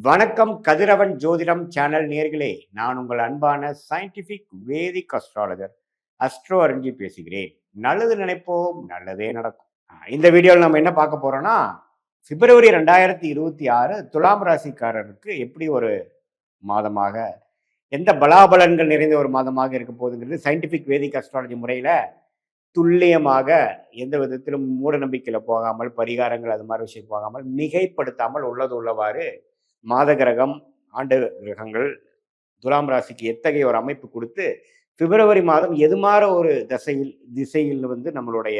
வணக்கம் கதிரவன் ஜோதிடம் சேனல் நேர்களே, நான் உங்கள் அன்பான சயின்டிபிக் வேதிக் அஸ்ட்ராலஜர் அஸ்ட்ரோ அறிஞ்சி பேசுகிறேன். நல்லது நினைப்போம், நல்லதே நடக்கும். இந்த வீடியோவில் நம்ம என்ன பார்க்க போறோம்னா, பிப்ரவரி 2026 துலாம் ராசிக்காரருக்கு எப்படி ஒரு மாதமாக, எந்த பலாபலன்கள் நிறைந்த ஒரு மாதமாக இருக்க போகுதுங்கிறது சயின்டிபிக் வேதிக் அஸ்ட்ராலஜி முறையில் துல்லியமாக, எந்த விதத்திலும் மூட நம்பிக்கையில் போகாமல், பரிகாரங்கள் அது மாதிரி விஷயம் போகாமல், மிகைப்படுத்தாமல் உள்ளது உள்ளவாறு மாத கிரகம், ஆண்டு கிரகங்கள் துலாம் ராசிக்கு எத்தகைய ஒரு அமைப்பு கொடுத்து பிப்ரவரி மாதம் எதுமாற ஒரு திசையில் வந்து நம்மளுடைய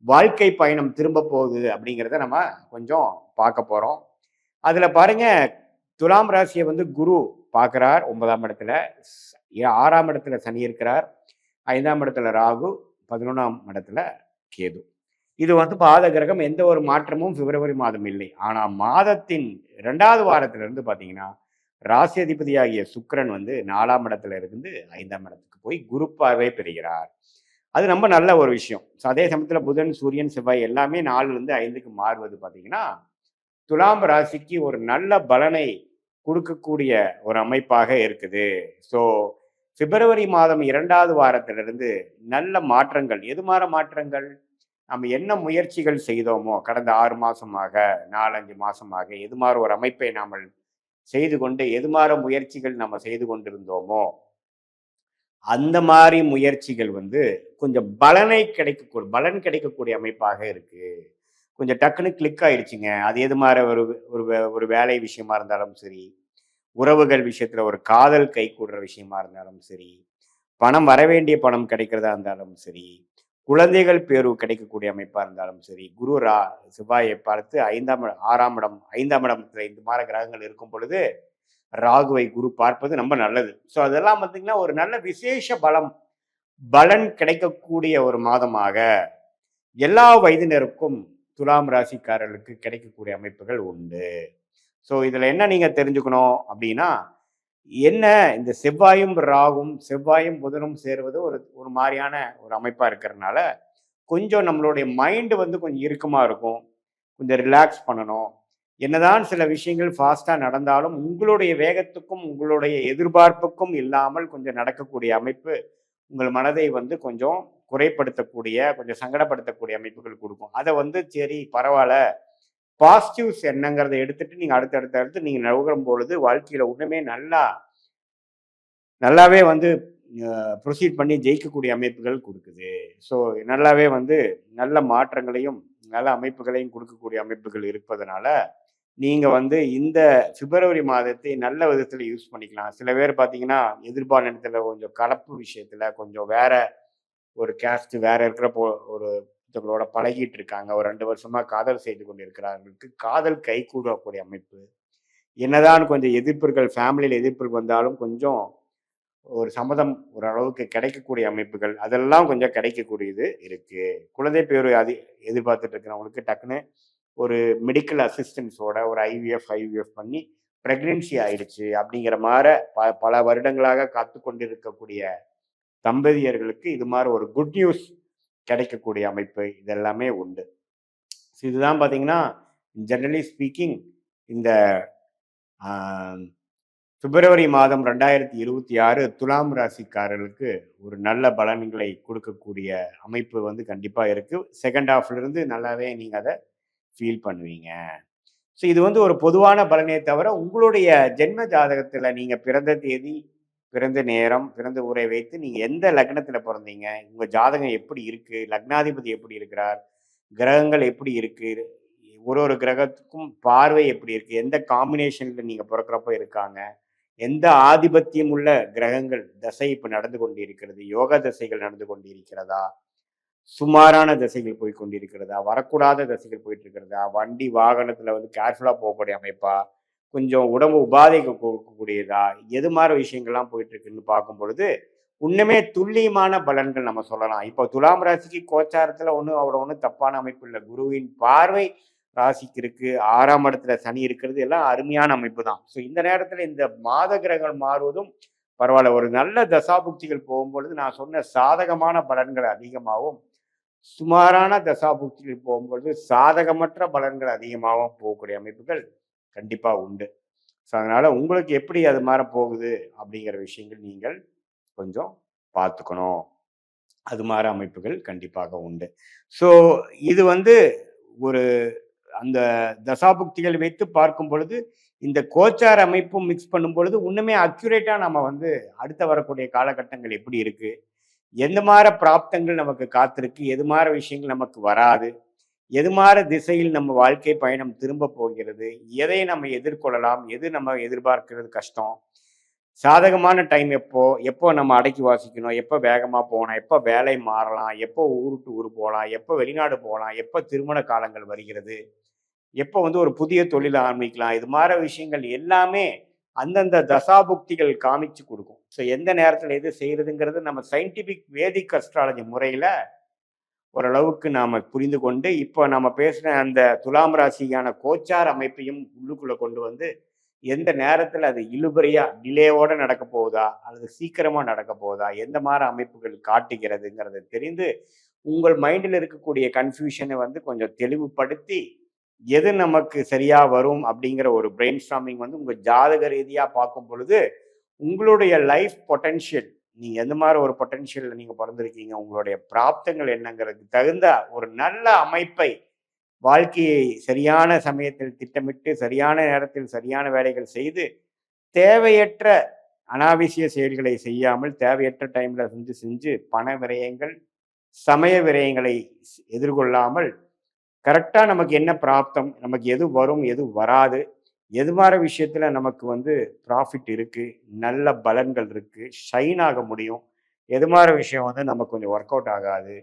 வாழ்க்கை பயணம் திரும்ப போகுது அப்படிங்கிறத நம்ம கொஞ்சம் பார்க்க போறோம். அதுல பாருங்க, துலாம் ராசியை வந்து குரு பார்க்கிறார் 9ஆம் இடத்துல, 6ஆம் இடத்துல சனி இருக்கிறார், 5ஆம் இடத்துல ராகு, 11ஆம் இடத்துல கேது. இது வந்து பாத கிரகம், எந்த ஒரு மாற்றமும் பிப்ரவரி மாதம் இல்லை. ஆனா மாதத்தின் 2வது வாரத்திலிருந்து பாத்தீங்கன்னா, ராசி அதிபதியாகிய சுக்கிரன் வந்து 4ஆம் இடத்துல இருந்து 5ஆம் இடத்துக்கு போய் குரு பார்வை பெறுகிறார். அது ரொம்ப நல்ல ஒரு விஷயம். அதே சமயத்துல புதன், சூரியன், செவ்வாய் எல்லாமே 4லிருந்து 5க்கு மாறுவது பாத்தீங்கன்னா, துலாம் ராசிக்கு ஒரு நல்ல பலனை கொடுக்கக்கூடிய ஒரு அமைப்பாக இருக்குது. ஸோ பிப்ரவரி மாதம் 2வது வாரத்திலிருந்து நல்ல மாற்றங்கள், எதுமாற மாற்றங்கள், நம்ம என்ன முயற்சிகள் செய்தோமோ கடந்த 6 மாசமாக, 4-5 மாசமாக, எதுமாற ஒரு அமைப்பை நாம் செய்து கொண்டு, எதுமாற முயற்சிகள் நம்ம செய்து கொண்டிருந்தோமோ அந்த மாதிரி முயற்சிகள் வந்து கொஞ்சம் பலன் கிடைக்கக்கூடிய அமைப்பாக இருக்கு. கொஞ்சம் டக்குன்னு கிளிக் ஆயிடுச்சுங்க. அது எது மாதிரி ஒரு ஒரு ஒரு வேலை விஷயமா இருந்தாலும் சரி, உறவுகள் விஷயத்துல ஒரு காதல் கைகூடுற விஷயமா இருந்தாலும் சரி, பணம் வரவேண்டிய பணம் கிடைக்கிறதா இருந்தாலும் சரி, குழந்தைகள் பேரு கிடைக்கக்கூடிய அமைப்பா இருந்தாலும் சரி, குரு செவ்வாயை பார்த்து 6ஆம் இடம் 5ஆம் இடத்துல இந்த மாதிரி கிரகங்கள் இருக்கும் பொழுது ராகுவை குரு பார்ப்பது ரொம்ப நல்லது. ஸோ அதெல்லாம் பார்த்தீங்கன்னா ஒரு நல்ல விசேஷ பலன் கிடைக்கக்கூடிய ஒரு மாதமாக எல்லா வயதினருக்கும் துலாம் ராசிக்காரர்களுக்கு கிடைக்கக்கூடிய அமைப்புகள் உண்டு. ஸோ இதுல என்ன நீங்க தெரிஞ்சுக்கணும் அப்படின்னா, என்ன இந்த செவ்வாயும் ராகும், செவ்வாயும் புதனும் சேருவது ஒரு ஒரு மாதிரியான ஒரு அமைப்பா இருக்கிறதுனால கொஞ்சம் நம்மளுடைய மைண்டு வந்து கொஞ்சம் இறுக்கமா இருக்கும். கொஞ்சம் ரிலாக்ஸ் பண்ணணும். என்னதான் சில விஷயங்கள் ஃபாஸ்டா நடந்தாலும் உங்களுடைய வேகத்துக்கும் உங்களுடைய எதிர்பார்ப்புக்கும் இல்லாமல் கொஞ்சம் நடக்கக்கூடிய அமைப்பு உங்கள் மனதை வந்து கொஞ்சம் குறைப்படுத்தக்கூடிய, கொஞ்சம் சங்கடப்படுத்தக்கூடிய அமைப்புகள் கொடுக்கும். அதை வந்து சரி பரவாயில்ல, பாசிட்டிவ்ஸ் என்னங்கிறத எடுத்துட்டு நீங்க அடுத்து நீங்க நகரும் பொழுது வாழ்க்கையில ஒண்ணுமே நல்லாவே வந்து ப்ரொசீட் பண்ணி ஜெயிக்கக்கூடிய அமைப்புகள் கொடுக்குது. ஸோ நல்லாவே வந்து நல்ல மாற்றங்களையும் நல்ல அமைப்புகளையும் கொடுக்கக்கூடிய அமைப்புகள் இருப்பதனால நீங்க வந்து இந்த பிப்ரவரி மாதத்தை நல்ல விதத்துல யூஸ் பண்ணிக்கலாம். சில பேர் பார்த்தீங்கன்னா எதிர்பாலினத்துல கொஞ்சம் கலப்பு விஷயத்துல கொஞ்சம் வேற ஒரு கேஸ்ட் வேற இருக்கிற ஒரு ஒருத்தவங்களோட பழகிட்டு இருக்காங்க. ஒரு 2 வருஷமா காதல் செய்து கொண்டு இருக்கிறார்களுக்கு காதல் கைகூடக்கூடிய அமைப்பு. என்னதான் கொஞ்சம் எதிர்ப்புகள், ஃபேமிலியில் எதிர்ப்புகள் வந்தாலும் கொஞ்சம் ஒரு சம்மதம் ஓரளவுக்கு கிடைக்கக்கூடிய அமைப்புகள் அதெல்லாம் கொஞ்சம் கிடைக்கக்கூடியது இருக்கு. குழந்தை பேர் எதிர்பார்த்துட்டு இருக்கிறவங்களுக்கு டக்குன்னு ஒரு மெடிக்கல் அசிஸ்டன்ஸோட ஒரு ஐவிஎஃப் பண்ணி பிரெக்னன்சி ஆயிடுச்சு அப்படிங்கிற மாதிரி பல வருடங்களாக காத்து கொண்டிருக்கக்கூடிய தம்பதியர்களுக்கு இது மாதிரி ஒரு குட் நியூஸ் கிடைக்கக்கூடிய அமைப்பு இதெல்லாமே உண்டு. இதுதான் பார்த்தீங்கன்னா ஜெனரலி ஸ்பீக்கிங் இந்த பிப்ரவரி மாதம் 2026 துலாம் ராசிக்காரர்களுக்கு ஒரு நல்ல பலன்களை கொடுக்கக்கூடிய அமைப்பு வந்து கண்டிப்பாக இருக்கு. செகண்ட் ஹாஃப்ல இருந்து நல்லாவே நீங்க அதை ஃபீல் பண்ணுவீங்க. ஸோ இது வந்து ஒரு பொதுவான பலனே தவிர உங்களுடைய ஜென்ம ஜாதகத்தில் நீங்க பிறந்த தேதி, பிறந்த நேரம், பிறந்த ஊரை வைத்து நீங்க எந்த லக்னத்துல பிறந்தீங்க, உங்க ஜாதகம் எப்படி இருக்கு, லக்னாதிபதி எப்படி இருக்கிறார், கிரகங்கள் எப்படி இருக்கு, ஒரு கிரகத்துக்கும் பார்வை எப்படி இருக்கு, எந்த காம்பினேஷன்ல நீங்க பிறக்கிறப்ப இருக்காங்க, எந்த ஆதிபத்தியம் உள்ள கிரகங்கள் தசை இப்ப நடந்து கொண்டிருக்கிறது, யோக தசைகள் நடந்து கொண்டிருக்கிறதா, சுமாரான தசைகள் போய் கொண்டிருக்கிறதா, வரக்கூடாத தசைகள் போயிட்டு இருக்கிறதா, வண்டி வாகனத்துல வந்து கேர்ஃபுல்லா போகக்கூடிய அமைப்பா, கொஞ்சம் உடம்பு உபாதைக்கு கொடுக்கக்கூடியதா, எது மாதிரி விஷயங்கள்லாம் போயிட்டு இருக்குன்னு பார்க்கும் பொழுது இன்னுமே துல்லியமான பலன்கள் நம்ம சொல்லலாம். இப்போ துலாம் ராசிக்கு கோச்சாரத்துல ஒன்றும் தப்பான அமைப்பு இல்லை. குருவின் பார்வை ராசிக்கு இருக்கு, 6ஆம் இடத்துல சனி இருக்கிறது எல்லாம் அருமையான அமைப்பு தான். ஸோ இந்த நேரத்துல இந்த மாத கிரகங்கள் மாறுவதும் பரவாயில்ல. ஒரு நல்ல தசாபுக்திகள் போகும்பொழுது நான் சொன்ன சாதகமான பலன்கள் அதிகமாகவும், சுமாரான தசாபுக்திகள் போகும்பொழுது சாதகமற்ற பலன்கள் அதிகமாகவும் போகக்கூடிய அமைப்புகள் கண்டிப்பா உண்டு. ஸோ அதனால உங்களுக்கு எப்படி அது மாற போகுது அப்படிங்கிற விஷயங்கள் நீங்கள் கொஞ்சம் பார்த்துக்கணும். அது மாற அமைப்புகள் கண்டிப்பாக உண்டு. ஸோ இது வந்து ஒரு அந்த தசாபுக்திகள் வைத்து பார்க்கும் பொழுது, இந்த கோச்சார் அமைப்பும் மிக்ஸ் பண்ணும் பொழுது, இன்னுமே அக்யூரேட்டா நம்ம வந்து அடுத்த வரக்கூடிய காலகட்டங்கள் எப்படி இருக்கு? எந்த மார பிராப்தங்கள் நமக்கு காத்திருக்கு? எது மார விஷயங்கள் நமக்கு வராது? எது மார திசையில் நம்ம வாழ்க்கை பயணம் திரும்ப போகிறது? எதை நம்ம எதிர்கொள்ளலாம்? எது நம்ம எதிர்பார்க்கிறது கஷ்டம்? சாதகமான டைம் எப்போ? எப்போ நம்ம அடக்கி வாசிக்கணும்? எப்போ வேகமா போணும்? எப்போ வேலை மாறலாம்? எப்போ ஊர் விட்டு ஊர் போலாம்? எப்போ வெளிநாடு போலாம்? எப்போ திருமண காலங்கள் வருகிறது? எப்போ வந்து ஒரு புதிய தொழில் ஆரம்பிக்கலாம்? இது மார விஷயங்கள் எல்லாமே அந்தந்த தசாபுக்திகள் காமிச்சு குடுக்கும். ஸோ எந்த நேரத்தில எது செய்றதுங்கிறது நம்ம சயின்டிஃபிக் வேதிக் அஸ்ட்ராலஜி முறையில ஓரளவுக்கு நாம புரிந்து கொண்டு, இப்போ நம்ம பேசின அந்த துலாம் ராசிக்கான கோச்சார் அமைப்பையும் உள்ளுக்குள்ள கொண்டு வந்து, எந்த நேரத்தில அது இழுபறியா டிலேவோட நடக்க போகுதா? அல்லது சீக்கிரமா நடக்க போகுதா? எந்த மாரி அமைப்புகள் காட்டுகிறதுங்கிறத தெரிந்து, உங்கள் மைண்டில இருக்கக்கூடிய கன்ஃப்யூஷன வந்து கொஞ்சம் தெளிவுபடுத்தி, எது நமக்கு சரியா வரும் அப்படிங்கிற ஒரு பிரெயின் ஸ்டார்மிங் வந்து உங்க ஜாதக ரீதியா பார்க்கும் பொழுது, உங்களுடைய லைஃப் பொட்டன்ஷியல் நீங்க எந்த மாரி ஒரு பொட்டன்ஷியல்ல நீங்க பொறந்திருக்கீங்க, உங்களுடைய பிராப்தங்கள் என்னங்கிறதுக்கு தகுந்த ஒரு நல்ல அமைப்பை, வாழ்க்கையை சரியான சமயத்தில் திட்டமிட்டு, சரியான நேரத்தில் சரியான வேலைகள் செய்து, தேவையற்ற அனாவசிய செயல்களை செய்யாமல், தேவையற்ற டைம்ல செஞ்சு செஞ்சு பண விரயங்கள், சமய விரயங்களை எதிர்கொள்ளாமல் கரெக்டா நமக்கு என்ன பிராப்தம், நமக்கு எது வரும், எது வராது, எது மாரி விஷயத்துல நமக்கு வந்து ப்ராஃபிட் இருக்கு, நல்ல பலன்கள் இருக்கு, ஷைன் ஆக முடியும். எது மாரி விஷயம் வந்து நமக்கு கொஞ்சம் ஒர்க் அவுட் ஆகாது.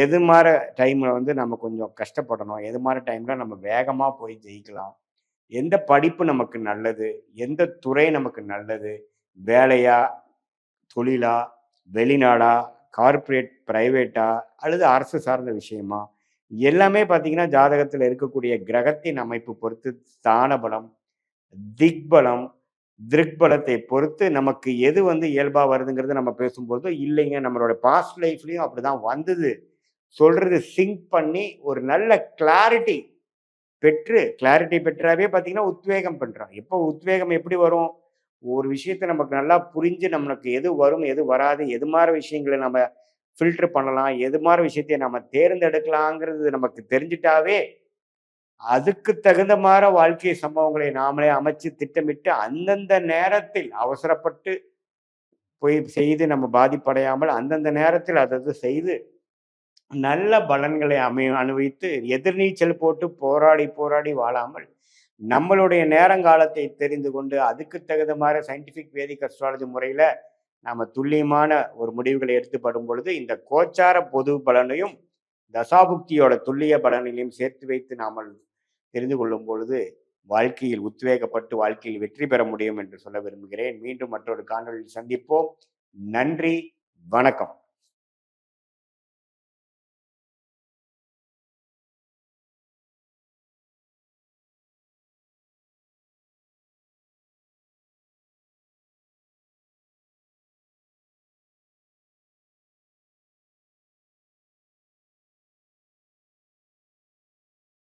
எது மாரி டைம்ல வந்து நம்ம கொஞ்சம் கஷ்டப்படணும். எது மாரி டைம்ல நம்ம வேகமா போய் ஜெயிக்கலாம். எந்த படிப்பு நமக்கு நல்லது, எந்த துறை நமக்கு நல்லது, வேலையா, தொழிலா, வெளிநாடா, கார்ப்பரேட், பிரைவேட்டா அல்லது அரசு சார்ந்த விஷயமா? எல்லாமே பார்த்தீங்கன்னா, ஜாதகத்தில இருக்கக்கூடிய கிரகத்தின் அமைப்பு பொறுத்து ஸ்தான பலம், திக்பலம், திருக்பலத்தை பொறுத்து நமக்கு எது வந்து இயல்பா வருதுங்கிறத நம்ம பேசும்போது, இல்லைங்க நம்மளோட பாஸ்ட் லைஃப்லயும் அப்படிதான் வந்தது. சொல்றது சிங்க் பண்ணி ஒரு நல்ல கிளாரிட்டி கிளாரிட்டி பெற்றாவே பார்த்தீங்கன்னா, உத்வேகம் பண்றோம். எப்போ உத்வேகம் எப்படி வரும்? ஒரு விஷயத்த நமக்கு நல்லா புரிஞ்சு நமக்கு எது வரும், எது வராது, எது மாரி விஷயங்கள நம்ம ஃபில்டர் பண்ணலாம், எது மாரி விஷயத்த நம்ம தேர்ந்தெடுக்கலாங்கிறது நமக்கு தெரிஞ்சுட்டாவே, அதுக்கு தகுந்த மார வாழ்க்கை சம்பவங்களை நாமளே அமைச்சு திட்டமிட்டு, அந்தந்த நேரத்தில் அவசரப்பட்டு போய் செய்து நம்ம பாதிப்படையாமல், அந்தந்த நேரத்தில் அதது செய்து நல்ல பலன்களை அனுபவித்து எதிர்நீச்சல் போட்டு போராடி போராடி வாழாமல் நம்மளுடைய நேரங்காலத்தை தெரிந்து கொண்டு அதுக்கு தகுந்த மாதிரி சயின்டிபிக் வேதிக் அஸ்ட்ராலஜி முறையில நாம துல்லியமான ஒரு முடிவுகளை எடுத்துப்படும் பொழுது இந்த கோச்சார பொது பலனையும் தசாபுக்தியோட துல்லிய பலனையும் சேர்த்து வைத்து நாமல் தெரிந்து கொள்ளும் பொழுது வாழ்க்கையில் உத்வேகப்பட்டு வாழ்க்கையில் வெற்றி பெற முடியும் என்று சொல்ல விரும்புகிறேன். மீண்டும் மற்றொரு காணொலியில் சந்திப்போம். நன்றி, வணக்கம்.